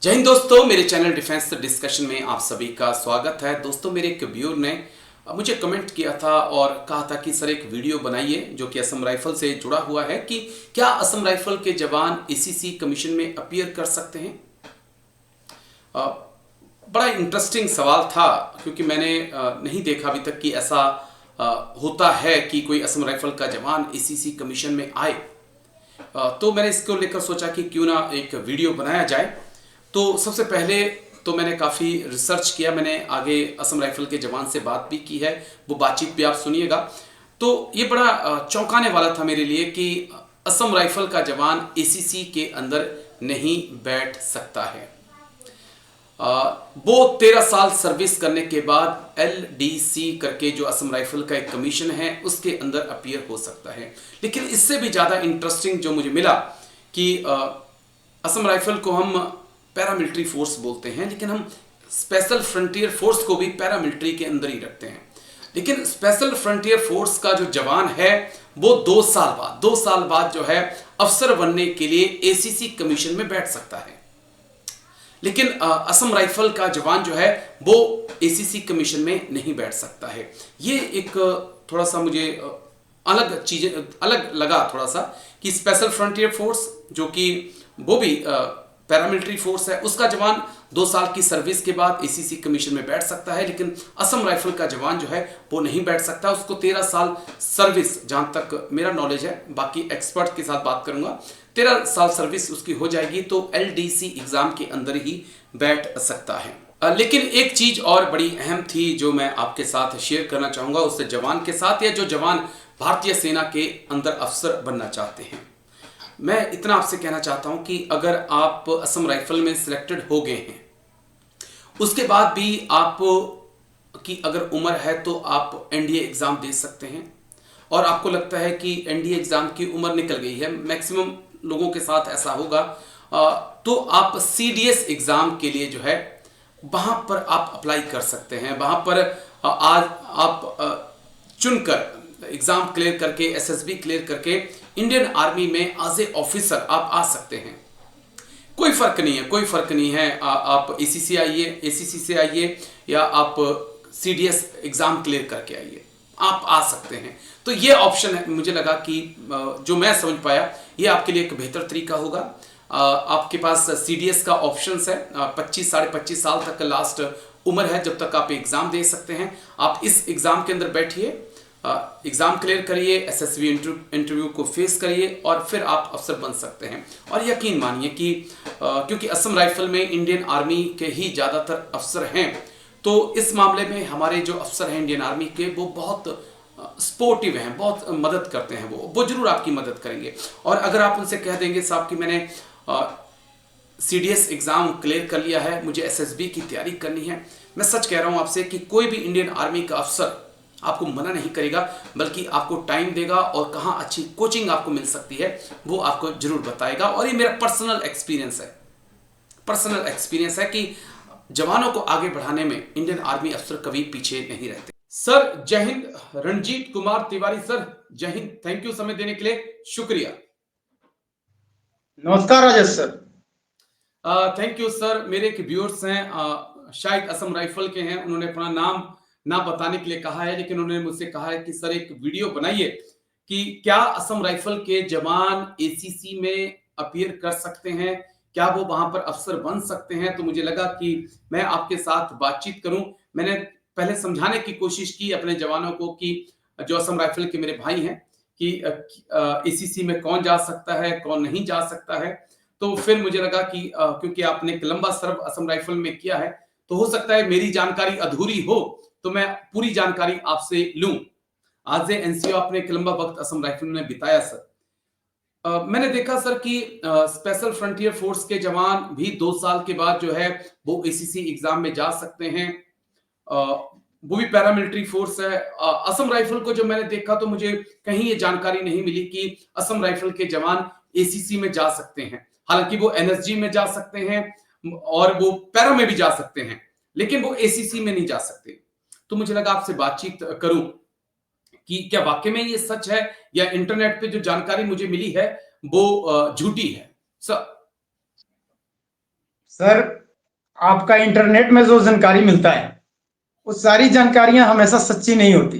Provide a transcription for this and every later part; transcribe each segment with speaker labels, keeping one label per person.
Speaker 1: जय हिंद दोस्तों, मेरे चैनल डिफेंस डिस्कशन में आप सभी का स्वागत है। दोस्तों, मेरे एक व्यूअर ने मुझे कमेंट किया था और कहा था कि सर एक वीडियो बनाइए जो कि असम राइफल से जुड़ा हुआ है कि क्या असम राइफल के जवान एसीसी कमीशन में अपीयर कर सकते हैं। अ, बड़ा इंटरेस्टिंग सवाल था क्योंकि मैंने नहीं देखा अभी तक कि ऐसा होता है कि कोई असम राइफल का जवान एसीसी कमीशन में आए। तो मैंने इसको लेकर सोचा कि क्यों ना एक वीडियो बनाया जाए। तो सबसे पहले तो मैंने काफ़ी रिसर्च किया, मैंने आगे असम राइफल के जवान से बात भी की है, वो बातचीत भी आप सुनिएगा। तो ये बड़ा चौंकाने वाला था मेरे लिए कि असम राइफल का जवान एसीसी के अंदर नहीं बैठ सकता है। वो 13 साल सर्विस करने के बाद एलडीसी करके जो असम राइफल का एक कमीशन है उसके अंदर अपीयर हो सकता है। लेकिन इससे भी ज़्यादा इंटरेस्टिंग जो मुझे मिला कि असम राइफल को हम पैरामिलिट्री फोर्स बोलते हैं, लेकिन हम स्पेशल फ्रंटियर फोर्स को भी पैरामिलिट्री के अंदर ही रखते हैं। लेकिन स्पेशल फ्रंटियर फोर्स का जो जवान है वो 2 साल बाद जो है अफसर बनने के लिए एसीसी कमीशन में बैठ सकता है। लेकिन असम राइफल का जवान जो है वो एसीसी कमीशन में नहीं बैठ सकता है। ये एक थोड़ा सा मुझे अलग चीजें अलग लगा थोड़ा सा कि स्पेशल फ्रंटियर फोर्स जो कि वो भी पैरामिलिट्री फोर्स है, उसका जवान 2 साल की सर्विस के बाद एसीसी कमीशन में बैठ सकता है, लेकिन असम राइफल का जवान जो है वो नहीं बैठ सकता। उसको 13 साल सर्विस, जहां तक मेरा नॉलेज है, बाकी एक्सपर्ट के साथ बात करूंगा, 13 साल सर्विस उसकी हो जाएगी तो एलडीसी एग्जाम के अंदर ही बैठ सकता है। लेकिन एक चीज और बड़ी अहम थी जो मैं आपके साथ शेयर करना चाहूंगा उस जवान के साथ, या जो जवान भारतीय सेना के अंदर अफसर बनना चाहते हैं। मैं इतना आपसे कहना चाहता हूं कि अगर आप असम राइफल में सिलेक्टेड हो गए हैं, उसके बाद भी आप की अगर उम्र है तो आप एनडीए एग्जाम दे सकते हैं। और आपको लगता है कि एनडीए एग्जाम की उम्र निकल गई है, मैक्सिमम लोगों के साथ ऐसा होगा, तो आप सीडीएस एग्जाम के लिए जो है वहां पर आप अप्लाई कर सकते हैं। वहां पर आज आप चुनकर एग्जाम क्लियर करके, एसएसबी क्लियर करके इंडियन आर्मी में एज ए ऑफिसर आप आ सकते हैं। कोई फर्क नहीं है, कोई फर्क नहीं है। आप एसीसी आइए, एसीसी से आइए, या आप सीडीएस एग्जाम क्लियर करके आइए, आप आ सकते हैं। तो ये ऑप्शन है, मुझे लगा कि जो मैं समझ पाया ये आपके लिए एक बेहतर तरीका होगा। आपके पास सीडीएस का ऑप्शन है, 25 साढ़े 25 साल तक लास्ट उम्र है जब तक आप एग्जाम दे सकते हैं। आप इस एग्जाम के अंदर बैठिए, एग्जाम क्लियर करिए, एसएसबी इंटरव्यू को फेस करिए और फिर आप अफसर बन सकते हैं। और यकीन मानिए कि क्योंकि असम राइफल में इंडियन आर्मी के ही ज़्यादातर अफसर हैं, तो इस मामले में हमारे जो अफसर हैं इंडियन आर्मी के, वो बहुत सपोर्टिव हैं, बहुत मदद करते हैं। वो जरूर आपकी मदद करेंगे। और अगर आप उनसे कह देंगे साहब कि मैंने सीडीएस एग्जाम क्लियर कर लिया है, मुझे एसएसबी की तैयारी करनी है, मैं सच कह रहा हूं आपसे कि कोई भी इंडियन आर्मी का अफसर आपको मना नहीं करेगा, बल्कि आपको टाइम देगा और कहां अच्छी कोचिंग आपको मिल सकती है वो आपको जरूर बताएगा। और ये मेरा पर्सनल एक्सपीरियंस है कि जवानों को आगे बढ़ाने में इंडियन आर्मी अफसर कभी पीछे नहीं रहते। सर जय हिंद। रणजीत कुमार तिवारी सर, जय हिंद। थैंक यू समय देने के लिए, शुक्रिया।
Speaker 2: नमस्कार Rajesh sir.
Speaker 1: Thank you sir. मेरे एक व्यूअर्स हैं, शायद असम राइफल के हैं, उन्होंने अपना नाम ना बताने के लिए कहा है, लेकिन उन्होंने मुझसे कहा है कि सर एक वीडियो बनाइए कि क्या असम राइफल के जवान एसीसी में अपीयर कर सकते हैं, क्या वो वहां पर अफसर बन सकते हैं। तो मुझे लगा कि मैं आपके साथ बातचीत करूं। मैंने पहले समझाने की कोशिश की अपने जवानों को कि जो असम राइफल के मेरे भाई हैं कि एसीसी में कौन जा सकता है, कौन नहीं जा सकता है। तो फिर मुझे लगा कि क्योंकि आपने एक लंबा सर्व असम राइफल में किया है, तो हो सकता है मेरी जानकारी अधूरी हो, तो मैं पूरी जानकारी आपसे लूं। आज एनसीओ आपने एक लंबा वक्त असम राइफल में बिताया सर। मैंने देखा सर कि स्पेशल फ्रंटियर फोर्स के जवान भी 2 साल के बाद जो है वो एसीसी एग्जाम में जा सकते हैं। वो भी पैरामिलिट्री फोर्स है। असम राइफल को जो मैंने देखा तो मुझे कहीं ये जानकारी नहीं मिली कि असम राइफल के जवान एसीसी में जा सकते हैं। हालांकि वो एनएसजी में जा सकते हैं और वो पैरा में भी जा सकते हैं, लेकिन वो एसीसी में नहीं जा सकते। तो मुझे लगा आपसे बातचीत करूं कि क्या वाकई में ये सच है या इंटरनेट पे जो जानकारी मुझे मिली है वो झूठी है सर।
Speaker 2: सर, आपका इंटरनेट में जो जानकारी मिलता है वो सारी जानकारियां हमेशा सच्ची नहीं होती।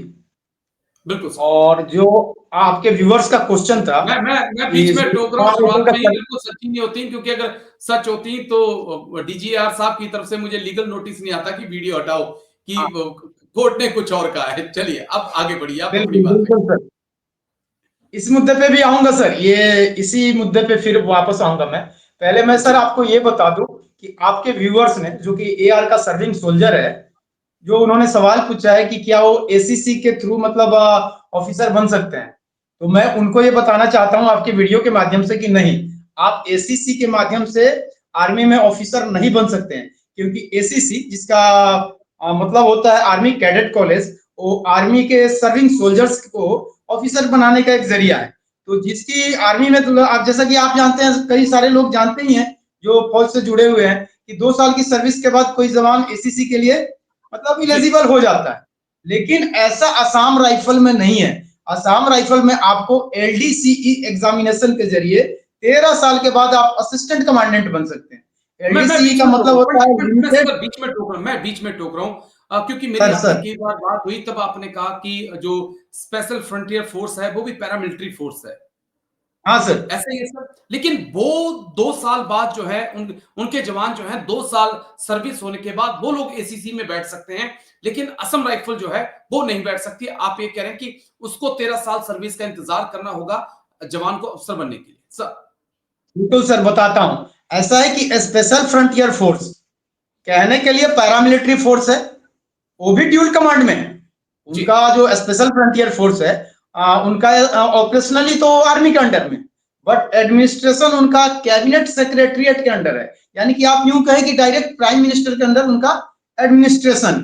Speaker 1: बिल्कुल सर।
Speaker 2: और जो आपके व्यूअर्स का क्वेश्चन था
Speaker 1: मैं
Speaker 2: कि
Speaker 1: बीच में टोक रहा हूँ शुरुआत में ही,
Speaker 2: का
Speaker 1: बिल्कुल सच्ची नहीं होती, क्योंकि अगर सच होती तो डीजीआर साहब की तरफ से मुझे लीगल नोटिस नहीं आता कि वीडियो हटाओ, कि
Speaker 2: हाँ,
Speaker 1: कोर्ट ने कुछ और कहा है। चलिए अब आगे बढ़िए आप अपनी
Speaker 2: बिल्कुल
Speaker 1: बात पे।
Speaker 2: बिल्कुल सर, इस मुद्दे पे भी आऊंगा सर, ये इसी मुद्दे पे फिर वापस आऊंगा मैं। पहले मैं सर
Speaker 1: जी
Speaker 2: आपको ये बता दूं कि आपके व्यूअर्स ने, जो कि एआर का सर्विंग सोल्जर है, जो उन्होंने सवाल पूछा है कि क्या वो एसीसी के थ्रू मतलब ऑफिसर बन सकते हैं, तो मैं उनको ये बताना चाहता हूं आपकी वीडियो के माध्यम से कि नहीं, आप एसीसी के माध्यम से आर्मी में ऑफिसर नहीं बन सकते हैं। क्योंकि एसीसी, जिसका मतलब होता है आर्मी कैडेट कॉलेज, वो आर्मी के सर्विंग सोल्जर्स को ऑफिसर बनाने का एक जरिया है। तो जिसकी आर्मी में, तो आप जैसा कि आप जानते हैं, कई सारे लोग जानते ही हैं जो फौज से जुड़े हुए हैं, कि 2 साल की सर्विस के बाद कोई जवान एसीसी के लिए मतलब
Speaker 1: जी
Speaker 2: इलिजिबल हो जाता है। लेकिन ऐसा असम राइफल में नहीं है। असम राइफल में आपको एलडीसीई एग्जामिनेशन के जरिए 13 साल के बाद आप असिस्टेंट कमांडेंट बन सकते हैं।
Speaker 1: मैं
Speaker 2: एलडीसीई
Speaker 1: बीच
Speaker 2: का
Speaker 1: में टोक
Speaker 2: मतलब
Speaker 1: रहा
Speaker 2: होता है
Speaker 1: हूँ, मैं
Speaker 2: लिमिटेड।
Speaker 1: सर बीच में टोक रहा हूँ, मैं बीच में टोक रहा हूँ, क्योंकि मेरी
Speaker 2: सर
Speaker 1: आपसे
Speaker 2: सर
Speaker 1: कई बार बात हुई, तब आपने कहा कि जो स्पेशल फ्रंटियर फोर्स है वो भी पैरामिलिट्री फोर्स है।
Speaker 2: हाँ सर।
Speaker 1: ऐसा ही है सर, लेकिन वो 2 साल बाद जो है उनके जवान जो है 2 साल सर्विस होने के बाद वो लोग एसीसी में बैठ सकते हैं, लेकिन असम राइफल जो है वो नहीं बैठ सकती। आप ये कह रहे हैं कि उसको 13 साल सर्विस का इंतजार करना होगा जवान को अफसर बनने के लिए सर।
Speaker 2: बिल्कुल सर, बताता हूं। ऐसा है कि स्पेशल फ्रंटियर फोर्स कहने के लिए पैरामिलिट्री फोर्स है, वो भी ड्यूल कमांड में है।
Speaker 1: जी
Speaker 2: उनका जो स्पेशल फ्रंटियर फोर्स है, उनका ऑपरेशनली तो आर्मी के अंडर में, बट एडमिनिस्ट्रेशन उनका कैबिनेट सेक्रेटरीट के अंडर है। यानी कि आप यूं कहें कि डायरेक्ट प्राइम मिनिस्टर के अंदर उनका एडमिनिस्ट्रेशन।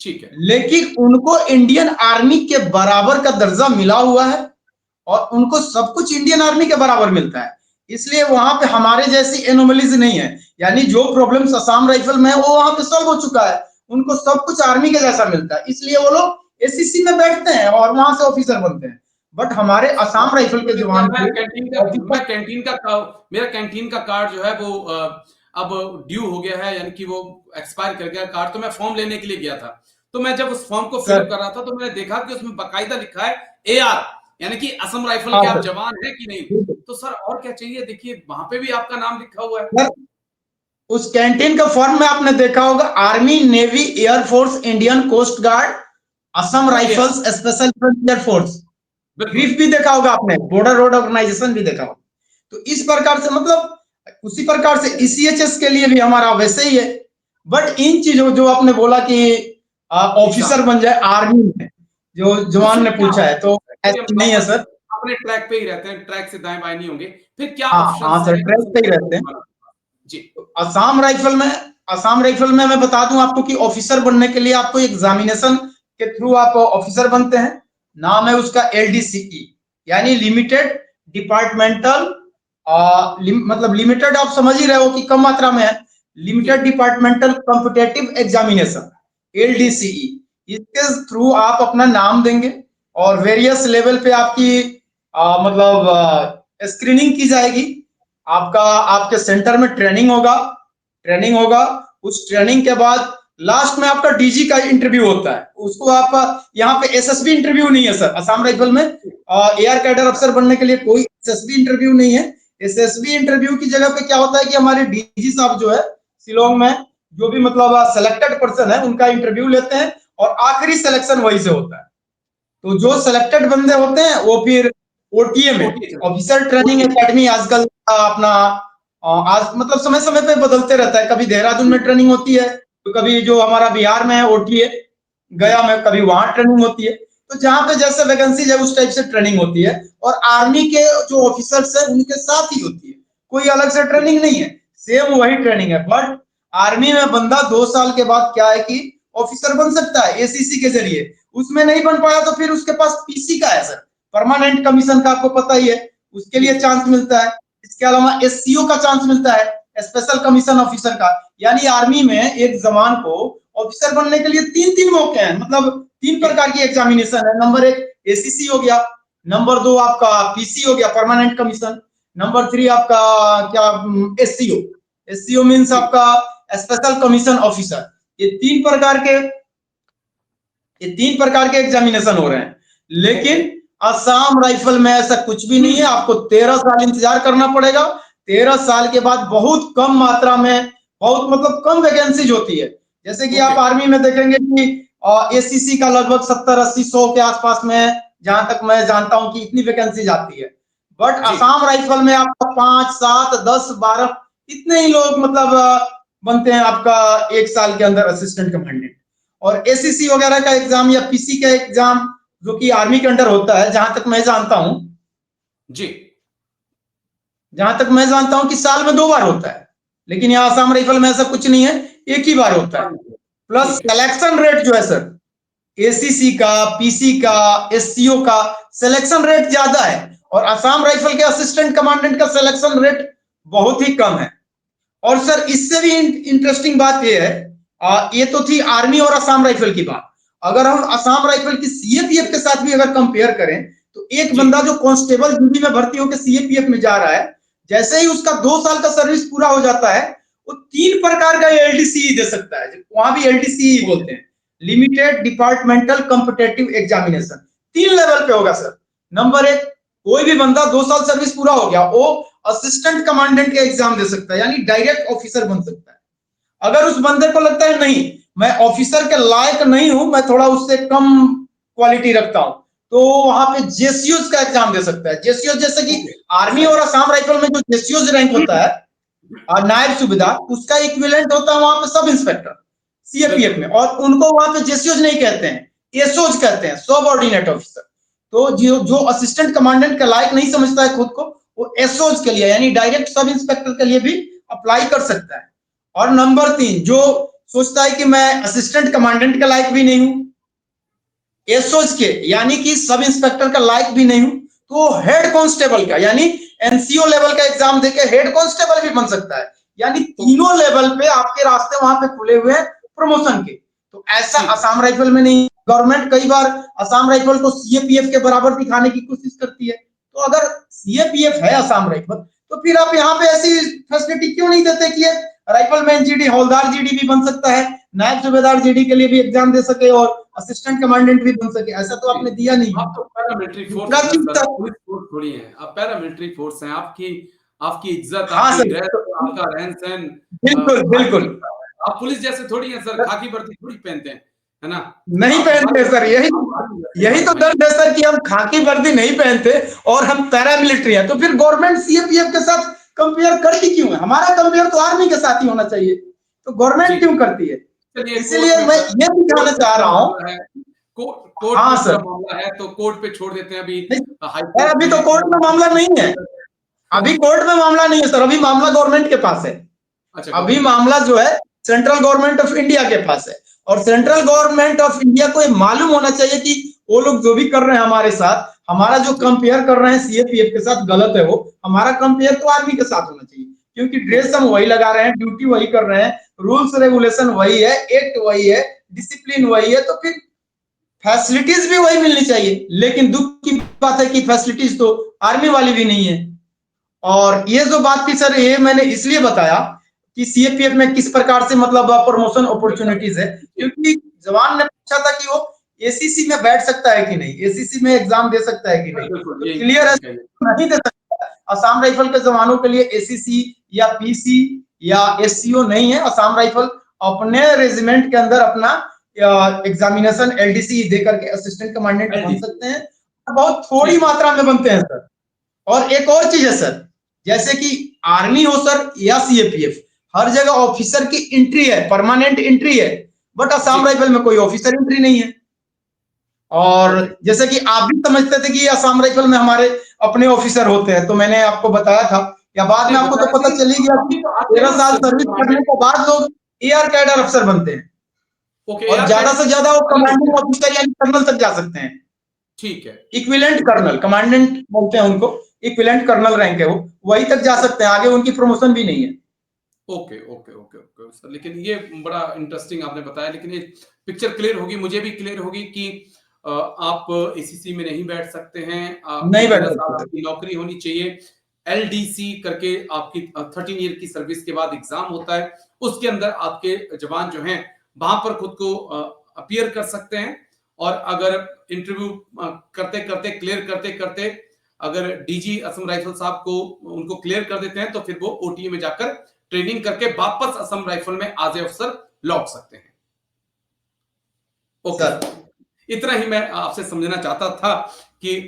Speaker 1: ठीक है।
Speaker 2: लेकिन उनको इंडियन आर्मी के बराबर का दर्जा मिला हुआ है, और उनको सब कुछ इंडियन आर्मी के बराबर मिलता है। इसलिए वहां पे हमारे जैसी एनोमलीज नहीं है। यानी जो प्रॉब्लम्स असम राइफल में है वो वहां पे सॉल्व हो चुका है। उनको सब कुछ आर्मी के जैसा मिलता है, इसलिए वो लोग एसीसी में बैठते हैं और वहां से ऑफिसर बनते हैं। बट हमारे असम
Speaker 1: आपने
Speaker 2: राइफल
Speaker 1: ठीक
Speaker 2: के
Speaker 1: लगा दिया।
Speaker 2: जवान को ऑफिसर।
Speaker 1: मेरा कैंटीन का कार्ड जो है वो अब ड्यू हो गया है, यानी कि वो एक्सपायर कर गया कार्ड। तो मैं फॉर्म लेने के लिए गया था, तो मैं जब उस फॉर्म को फिलअप
Speaker 2: सर,
Speaker 1: कर रहा था तो मैंने देखा कि उसमें बाकायदा लिखा है एआर, यानी कि असम राइफल
Speaker 2: हाँ
Speaker 1: के आप
Speaker 2: सर,
Speaker 1: जवान हैं कि नहीं।
Speaker 2: बिल्कुल।
Speaker 1: तो सर और क्या चाहिए, देखिए वहां पे भी आपका नाम लिखा हुआ है।
Speaker 2: सर, उस कैंटीन का फॉर्म में आपने देखा होगा, army, navy, air force, Indian coast guard, Assam
Speaker 1: वो AR,
Speaker 2: rifles, special frontier force.
Speaker 1: बिल्कुल।
Speaker 2: ग्रीफ भी देखा होगा आपने, बॉर्डर रोड ऑर्गेनाइजेशन भी देखा होगा। तो इस प्रकार से मतलब उसी प्रकार से ईसीएचएस के लिए भी हमारा वैसे ही है। बट इन चीजों जो आपने बोला कि ऑफिसर
Speaker 1: एग्जाम,
Speaker 2: बन जाए आर्मी में, जो
Speaker 1: तो
Speaker 2: जवान
Speaker 1: उसमें
Speaker 2: ने
Speaker 1: क्या
Speaker 2: पूछा है, तो
Speaker 1: ऑप्शन है? चलिए हम
Speaker 2: ऐसा नहीं है
Speaker 1: वापस
Speaker 2: सर।
Speaker 1: अपने ट्रैक पे ही रहते हैं, ट्रैक से दाएं बाएं नहीं होंगे। फिर क्या
Speaker 2: हाँ हाँ
Speaker 1: ऑप्शंस
Speaker 2: सर,
Speaker 1: हैं
Speaker 2: ट्रेन
Speaker 1: असम
Speaker 2: पे ही
Speaker 1: राइफल
Speaker 2: रहते
Speaker 1: के
Speaker 2: हैं।
Speaker 1: जवानों के पास? जी
Speaker 2: तो असम राइफल में मैं बता दूं आपको कि ऑफिसर बनने के लिए आपको एग्जामिनेशन के थ्रू आप ऑफिसर बनते हैं। नाम है उसका एलडीसीई, यानी लिमिटेड डिपार्टमेंटल, मतलब लिमिटेड आप समझ ही रहे हो कि कम मात्रा में है।
Speaker 1: जी।
Speaker 2: Limited departmental competitive examination, LDCE. इसके थ्रू आप अपना नाम देंगे और वेरियस लेवल पे आपकी मतलब स्क्रीनिंग की जाएगी। आपका आपके सेंटर में ट्रेनिंग होगा। उस ट्रेनिंग के बाद लास्ट में आपका डीजी का इंटरव्यू होता है। उसको आप, यहाँ पे एसएसबी इंटरव्यू नहीं है सर असम राइफल में। एयर कैडर अफसर बनने के लिए कोई एसएसबी इंटरव्यू नहीं है। एसएसबी इंटरव्यू की जगह पे क्या होता है कि हमारे डीजी साहब जो है शिलोंग में, जो भी मतलब सेलेक्टेड पर्सन है उनका इंटरव्यू लेते हैं, और आखिरी सिलेक्शन वही से होता है। तो जो सिलेक्टेड बंदे होते हैं वो फिर ओटीए में,
Speaker 1: OTA
Speaker 2: officer training
Speaker 1: OTA.
Speaker 2: Academy, आजकल अपना आज मतलब समय समय पे बदलते रहता है। कभी देहरादून में ट्रेनिंग होती है, तो कभी जो हमारा बिहार में है ओटीए
Speaker 1: जी
Speaker 2: गया में, कभी वहां ट्रेनिंग होती है। तो जहां पे जैसे वैकेंसी है उस टाइप से ट्रेनिंग होती है। और आर्मी के जो ऑफिसर्स है उनके साथ ही होती है, कोई अलग से
Speaker 1: जी।
Speaker 2: ट्रेनिंग नहीं है, सेम वही ट्रेनिंग है। बट आर्मी में बंदा 2 साल के बाद क्या है कि ऑफिसर बन सकता है एसीसी के जरिए। उसमें नहीं बन पाया तो फिर उसके पास पीसी का है सर, परमानेंट कमीशन का, आपको पता ही है, उसके
Speaker 1: जी
Speaker 2: लिए
Speaker 1: जी।
Speaker 2: चांस मिलता है। इसके अलावा एससीओ का चांस मिलता है, स्पेशल कमीशन ऑफिसर का। यानी आर्मी में एक जवान को ऑफिसर बनने के लिए तीन तीन मौके हैं, मतलब 3 प्रकार की एग्जामिनेशन है। नंबर 1 एसीसी हो गया, नंबर 2 आपका पीसी हो गया, परमानेंट कमीशन, नंबर 3 आपका क्या, एससीओ, एससीओ मीन्स आपका स्पेशल कमीशन ऑफिसर। ये तीन प्रकार के एग्जामिनेशन हो रहे हैं, लेकिन असम राइफल में ऐसा कुछ भी नहीं है। आपको 13 साल इंतजार करना पड़ेगा। 13 साल के बाद बहुत कम मात्रा में, बहुत मतलब कम वैकेंसीज होती है। जैसे कि आप आर्मी में देखेंगे कि एसीसी का लगभग 70-80-100 के आसपास में, जहां तक मैं जानता हूं कि इतनी वैकेंसीज आती है। बट असम राइफल में आपका 5, 7, 10, 12 इतने ही लोग मतलब बनते हैं आपका एक साल के अंदर असिस्टेंट कमांडेंट। और एसीसी वगैरह का एग्जाम या पीसी का एग्जाम जो कि आर्मी के अंडर होता है, जहां तक मैं जानता हूं
Speaker 1: जी,
Speaker 2: जहां तक मैं जानता हूं कि साल में 2 बार होता है। लेकिन यहाँ असम राइफल में ऐसा कुछ नहीं है, एक ही बार होता है। प्लस सिलेक्शन रेट जो है सर, एसीसी का, पीसी का, एससीओ का सिलेक्शन रेट ज्यादा है, और असम राइफल के असिस्टेंट कमांडेंट का सिलेक्शन रेट बहुत ही कम है। और सर इससे भी इंटरेस्टिंग बात यह है, ये तो थी आर्मी और असम राइफल की बात। अगर हम असम राइफल की सीएपीएफ के साथ भी अगर कंपेयर करें, तो एक बंदा जो कांस्टेबल ड्यूटी में भर्ती होकर सीएपीएफ में जा रहा है, जैसे ही उसका 2 साल का सर्विस पूरा हो जाता है, वो 3 प्रकार का एलडीसी दे सकता है। वहां भी एलडीसी बोलते हैं, limited departmental competitive examination. 3 level पे होगा सर। नंबर 1, कोई भी बंदा 2 साल सर्विस पूरा हो गया, वो असिस्टेंट कमांडेंट का एग्जाम दे सकता है, यानी डायरेक्ट ऑफिसर बन सकता है। अगर उस बंदे को लगता है नहीं, मैं ऑफिसर के लायक नहीं हूं, मैं थोड़ा उससे कम क्वालिटी रखता हूं, तो वहां पे जेसीओज का एग्जाम दे सकता है। जेसीओज जैसे कि आर्मी और असम राइफल में जो जेसीओज रैंक होता है, नायब सूबेदार, उसका इक्विवेलेंट होता है वहां पे सब इंस्पेक्टर सीएपीएफ में। और उनको वहां पे जेसीओज नहीं कहते हैं, एसओज कहते हैं, सबऑर्डिनेट ऑफिसर। तो जो असिस्टेंट कमांडेंट के लायक नहीं समझता है खुद को, वो एसओज के लिए यानी डायरेक्ट सब इंस्पेक्टर के लिए भी अप्लाई कर सकता है। और नंबर 3, जो सोचता है कि मैं असिस्टेंट कमांडेंट के लायक भी नहीं हूं, एसओज के यानी कि सब इंस्पेक्टर का लायक भी नहीं हूं, तो हेड कांस्टेबल का यानी एनसीओ लेवल का एग्जाम देके हेड कांस्टेबल भी बन सकता है। यानी तीनों लेवल पे आपके रास्ते वहां पे खुले हुए हैं प्रमोशन के। तो ऐसा असम राइफल में नहीं। गवर्नमेंट कई बार असम राइफल को सीएपीएफ के बराबर दिखाने की कोशिश करती है। तो अगर सीएपीएफ है असम राइफल, तो फिर आप यहाँ पे ऐसी फैसिलिटी क्यों नहीं देते कि राइफलमैन जीडी, हौलदार जीडी भी बन सकता है, नायब सूबेदार जीडी के लिए भी एग्जाम दे सके और असिस्टेंट कमांडेंट भी बन सके। ऐसा तो आपने दिया नहीं।
Speaker 1: आप तो पैरामिलिट्री फोर्स है सर, पुलिस फोर्स थोड़ी है। आप पैरामिलिट्री फोर्स हैं, आपकी आपकी इज्जत,
Speaker 2: हाँ
Speaker 1: आपकी
Speaker 2: सर,
Speaker 1: ड्रेस, आपका रहन सहन
Speaker 2: बिल्कुल बिल्कुल।
Speaker 1: आप पुलिस जैसे थोड़ी हैं सर, खाकी वर्दी थोड़ी पहनते हैं, है ना?
Speaker 2: नहीं पहनते सर, यही तो दर्द है सर कि हम खाकी वर्दी नहीं पहनते और हम पैरामिलिट्री है। तो फिर गवर्नमेंट सीएपीएफ के साथ कंपेयर करती क्यों है? हमारा कंपेयर तो आर्मी के साथ ही होना चाहिए, तो गवर्नमेंट क्यों करती है? इसलिए मैं ये दिखाना चाह रहा हूँ।
Speaker 1: कोर्ट
Speaker 2: हाँ
Speaker 1: में पूरा
Speaker 2: सर,
Speaker 1: मामला है, तो कोर्ट पे छोड़ देते हैं अभी हाई
Speaker 2: नहीं,
Speaker 1: कोर्ट
Speaker 2: अभी तो
Speaker 1: में।
Speaker 2: कोर्ट में मामला नहीं है। अभी कोर्ट में मामला नहीं है सर, अभी मामला गवर्नमेंट के पास है।
Speaker 1: अच्छा,
Speaker 2: अभी मामला जो है सेंट्रल गवर्नमेंट ऑफ इंडिया के पास है। और सेंट्रल गवर्नमेंट ऑफ इंडिया को ये मालूम होना चाहिए कि वो लोग जो भी कर रहे हैं हमारे साथ, हमारा जो कंपेयर कर रहे हैं सीएपीएफ के साथ गलत है। वो हमारा कंपेयर तो आर्मी के साथ होना चाहिए, क्योंकि ड्रेस हम वही लगा रहे हैं, ड्यूटी वही कर रहे हैं, रूल्स रेगुलेशन वही है, एक्ट वही है, डिसिप्लिन वही है, तो फिर फैसिलिटीज भी वही मिलनी चाहिए। लेकिन दुख की बात है कि फैसिलिटीज तो आर्मी वाली भी नहीं है। और ये जो बात थी सर, ये मैंने इसलिए बताया कि सीएपीएफ में किस प्रकार से मतलब प्रमोशन अपॉर्चुनिटीज है, क्योंकि जवान ने पूछा था कि वो एसीसी में बैठ सकता है कि नहीं, एसीसी में एग्जाम दे सकता है कि नहीं। तो क्लियर है, नहीं दे सकता। असम राइफल के जवानों के लिए एसीसी या पीसी या एससीओ नहीं है। असम राइफल अपने रेजिमेंट के अंदर अपना एग्जामिनेशन एलडीसी देकर के असिस्टेंट कमांडेंट बन सकते हैं। बहुत थोड़ी मात्रा में बनते हैं सर। और एक और चीज है सर, जैसे कि आर्मी हो सर या सीएपीएफ, हर जगह ऑफिसर की एंट्री है, परमानेंट एंट्री है। बट असम राइफल में कोई ऑफिसर एंट्री नहीं है। और जैसे कि आप भी समझते थे कि असम राइफल में हमारे अपने ऑफिसर होते हैं, तो मैंने आपको बताया था, या बाद में आपको तो पता चल ही गया कि 13 साल सर्विस करने के बाद लोग एयर कैडर अफसर बनते हैं। और ज्यादा से ज्यादा वो कमांडिंग ऑफिसर यानी कर्नल तक जा सकते हैं।
Speaker 1: ठीक है,
Speaker 2: इक्विवेलेंट कर्नल, कमांडेंट बोलते हैं उनको, इक्विवेलेंट कर्नल रैंक है वो, वही तक जा सकते हैं, आगे उनकी प्रमोशन भी नहीं है।
Speaker 1: Okay okay okay okay sir, लेकिन ये बड़ा इंटरेस्टिंग आपने बताया। लेकिन ये पिक्चर क्लियर होगी, मुझे भी क्लियर होगी कि आप एसीसी में नहीं बैठ सकते हैं।
Speaker 2: नहीं बैठ
Speaker 1: 13 साल
Speaker 2: सकते।
Speaker 1: आपकी नौकरी होनी चाहिए। LDC करके आपकी 13 ईयर की सर्विस के बाद एग्जाम होता है, उसके अंदर आपके जवान जो हैं वहां पर खुद को अपीयर कर सकते हैं। और अगर इंटरव्यू करते करते क्लियर करते करते अगर डीजी असम राइफल साहब को उनको क्लियर कर देते हैं तो फिर वो ओटीए में जाकर ट्रेनिंग करके वापस असम राइफल में एज ए अफसर लौट सकते हैं। ओके, इतना ही मैं आपसे समझना चाहता था कि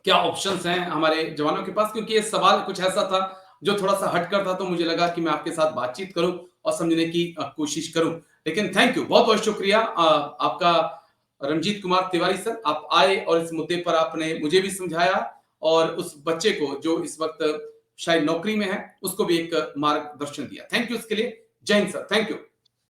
Speaker 1: क्या ऑप्शंस हैं हमारे जवानों के पास, क्योंकि ये सवाल कुछ ऐसा था जो थोड़ा सा हटकर था, तो मुझे लगा कि मैं आपके साथ बातचीत करूं और समझने की कोशिश करूं। लेकिन थैंक यू, बहुत बहुत शुक्रिया आपका रणजीत कुमार तिवारी सर, आप आए और इस मुद्दे पर आपने मुझे भी समझाया और उस बच्चे को जो इस वक्त शायद नौकरी में है उसको भी एक मार्गदर्शन दिया। थैंक यू इसके लिए। जय हिंद सर, थैंक यू।